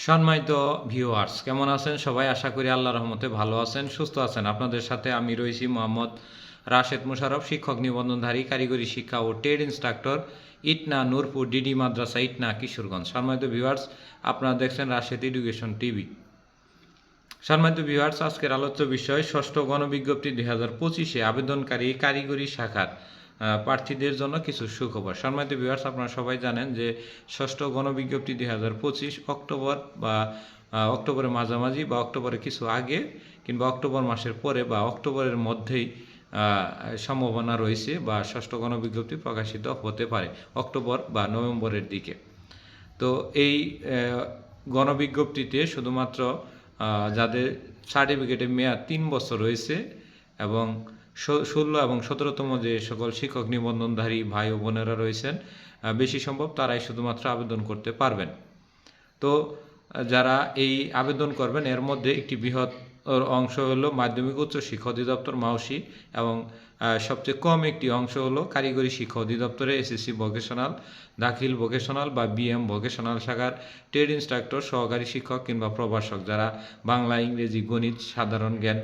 সম্মানিত ভিউয়ার্স, কেমন আছেন সবাই? আশা করি আল্লাহর রহমতে ভালো আছেন, সুস্থ আছেন। আপনাদের সাথে আমি রয়েছি মোহাম্মদ রাশেদ মুশারফ, শিক্ষক নিবন্ধনধারী, কারিগরি শিক্ষা ও trade instructor, Itna Nurpur DD Madrasa, Itna, Kishoreganj. সম্মানিত ভিউয়ার্স, আপনারা দেখছেন রাশেদ এডুকেশন টিভি। সম্মানিত ভিউয়ার্স, আজকের আলোচ্য বিষয় ষষ্ঠ গণবিজ্ঞপ্তি 2025-এ আবেদনকারী কারিগরি শাখার প্রার্থীদের জন্য কিছু সুখবর। সম্মানিত ভিউয়ার্স, আপনারা সবাই জানেন যে ষষ্ঠ গণবিজ্ঞপ্তি 2025 অক্টোবর বা অক্টোবরের মাঝামাঝি বা অক্টোবরের কিছু আগে কিংবা অক্টোবর মাসের পরে বা অক্টোবরের মধ্যেই সম্ভাবনা রয়েছে বা ষষ্ঠ গণবিজ্ঞপ্তি প্রকাশিত হতে পারে অক্টোবর বা নভেম্বরের দিকে। তো এই গণবিজ্ঞপ্তিতে শুধুমাত্র যাদের সার্টিফিকেটের মেয়াদ 3 বছর রয়েছে এবং 16 এবং 17তম যে সকল শিক্ষক নিবন্ধনধারী ভাই ও বোনেরা রয়েছেন, বেশি সম্ভব তারাই শুধুমাত্র আবেদন করতে পারবেন। তো যারা এই আবেদন করবেন এর মধ্যে একটি বৃহৎ অংশ হলো মাধ্যমিক উচ্চ শিক্ষা অধিদপ্তর মাউসি এবং সবচেয়ে কম একটি অংশ হলো কারিগরি শিক্ষা অধিদপ্তরে এসএসসি ভোকেশনাল, দাখিল ভোকেশনাল বা বিএম ভোকেশনাল শাখার ট্রেড ইনস্ট্রাক্টর, সহকারী শিক্ষক কিংবা প্রভাষক যারা বাংলা, ইংরেজি, গণিত, সাধারণ জ্ঞান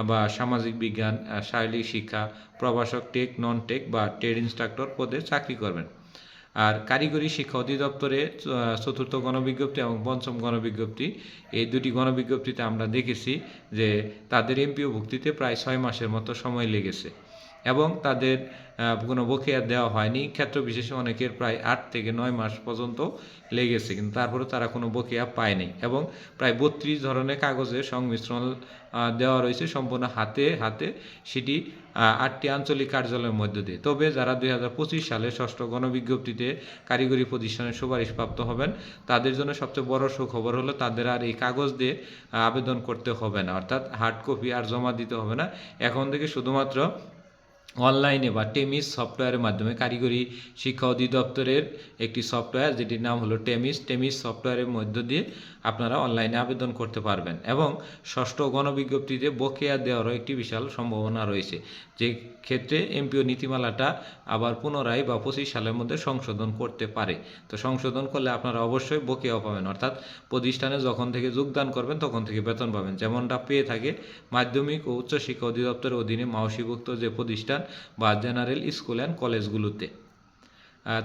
বা সামাজিক বিজ্ঞান, শারীরিক শিক্ষা, প্রভাষক, টেক, নন টেক বা ট্রেড ইনস্ট্রাক্টর পদে চাকরি করবেন। আর কারিগরি শিক্ষা অধিদপ্তরে চতুর্থ গণবিজ্ঞপ্তি এবং পঞ্চম গণবিজ্ঞপ্তি, এই দুটি গণবিজ্ঞপ্তিতে আমরা দেখেছি যে তাদের এমপিও ভুক্তিতে প্রায় 6 মাসের মতো সময় লেগেছে এবং তাদের কোনো বকেয়া দেওয়া হয়নি। ক্ষেত্র বিশেষে অনেকের প্রায় 8 থেকে 9 মাস পর্যন্ত লেগেছে, কিন্তু তারপরে তারা কোনো বকেয়া পায়নি এবং প্রায় 32 ধরনের কাগজের সংমিশ্রণ দেওয়া রয়েছে সম্পূর্ণ হাতে হাতে, সেটি 8টি আঞ্চলিক কার্যালয়ের মধ্য দিয়ে। তবে যারা 2025 সালে ষষ্ঠ গণবিজ্ঞপ্তিতে কারিগরি প্রতিষ্ঠানের সুপারিশপ্রাপ্ত হবেন তাদের জন্য সবচেয়ে বড় সুখবর হলো তাদের আর এই কাগজ দিয়ে আবেদন করতে হবে না, অর্থাৎ হার্ড কপি আর জমা দিতে হবে না। এখন থেকে শুধুমাত্র অনলাইনে বা টেমিস সফটওয়্যারের মাধ্যমে কারিগরি শিক্ষা অধিদপ্তরের একটি সফটওয়্যার যেটির নাম হলো টেমিস সফটওয়্যারের মধ্য দিয়ে আপনারা অনলাইনে আবেদন করতে পারবেন এবং ষষ্ঠ গণবিজ্ঞপ্তিতে বকেয়া দেওয়ারও একটি বিশাল সম্ভাবনা রয়েছে, যে ক্ষেত্রে এমপিও নীতিমালাটা আবার পুনরায় বা 25 সালের মধ্যে সংশোধন করতে পারে। তো সংশোধন করলে আপনারা অবশ্যই বকেয়াও পাবেন, অর্থাৎ প্রতিষ্ঠানে যখন থেকে যোগদান করবেন তখন থেকে বেতন পাবেন, যেমনটা পেয়ে থাকে মাধ্যমিক ও উচ্চ শিক্ষা অধিদপ্তরের অধীনে মাওসিভুক্ত যে প্রতিষ্ঠান বা জেনারেল স্কুল অ্যান্ড কলেজগুলোতে।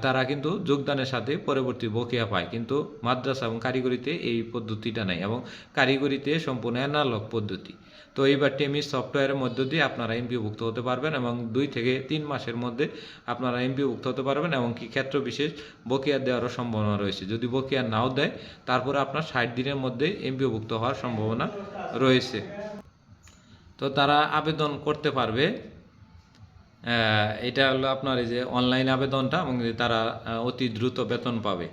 তারা কিন্তু যোগদানের সাথে পরবর্তী বকেয়া পায়, কিন্তু মাদ্রাসা এবং কারিগরিতে এই পদ্ধতিটা নাই এবং কারিগরিতে সম্পূর্ণ অ্যানালগ পদ্ধতি। তো এইবার টেমিস সফটওয়্যারের মধ্য দিয়ে আপনারা এমপিওভুক্ত হতে পারবেন এবং 2 থেকে 3 মাসের মধ্যে আপনারা এমপিওভুক্ত হতে পারবেন এবং কি ক্ষেত্র বিশেষ বকেয়া দেওয়ারও সম্ভাবনা রয়েছে। যদি বকেয়া নাও দেয় তারপরে আপনার 60 দিনের মধ্যে এমপিওভুক্ত হওয়ার সম্ভাবনা রয়েছে। তো তারা আবেদন করতে পারবে। এটা হলো আপনার এই যে অনলাইন আবেদনটা এবং তারা অতি দ্রুত বেতন পাবে।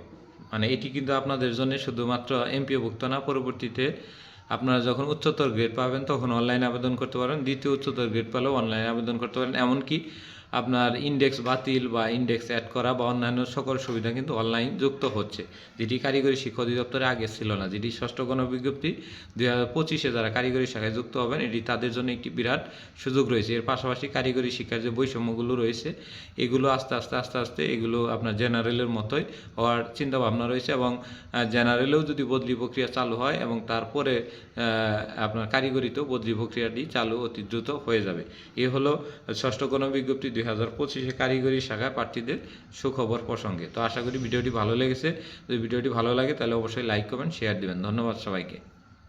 মানে এটি কিন্তু আপনাদের জন্য শুধুমাত্র এমপিওভুক্ত না, পরবর্তীতে আপনারা যখন উচ্চতর গ্রেড পাবেন তখন অনলাইন আবেদন করতে পারেন, দ্বিতীয় উচ্চতর গ্রেড পেলেও অনলাইন আবেদন করতে পারেন। এমনকি আপনার ইন্ডেক্স বাতিল বা ইন্ডেক্স অ্যাড করা বা অন্যান্য সকল সুবিধা কিন্তু অনলাইন যুক্ত হচ্ছে, যেটি কারিগরি শিক্ষা অধিদপ্তরে আগে ছিল না। যেটি ষষ্ঠ গণবিজ্ঞপ্তি 2025-এ যারা কারিগরি শাখায় যুক্ত হবেন এটি তাদের জন্য একটি বিরাট সুযোগ রয়েছে। এর পাশাপাশি কারিগরি শিক্ষার যে বৈষম্যগুলো রয়েছে এগুলো আস্তে আস্তে এগুলো আপনার জেনারেলের মতোই হওয়ার চিন্তাভাবনা রয়েছে এবং জেনারেলেও যদি বদলি প্রক্রিয়া চালু হয় এবং তারপরে আপনার কারিগরিতেও বদলি প্রক্রিয়াটি চালু অতি দ্রুত হয়ে যাবে। এ হলো ষষ্ঠ গণবিজ্ঞপ্তি 2025-এ কারিগরি শাখায় প্রার্থীদের সুখবর প্রসঙ্গে। তো আশা করি ভিডিওটি ভালো লেগেছে। যদি ভিডিওটি ভালো লাগে তাহলে অবশ্যই লাইক করবেন, শেয়ার দিবেন। ধন্যবাদ সবাইকে।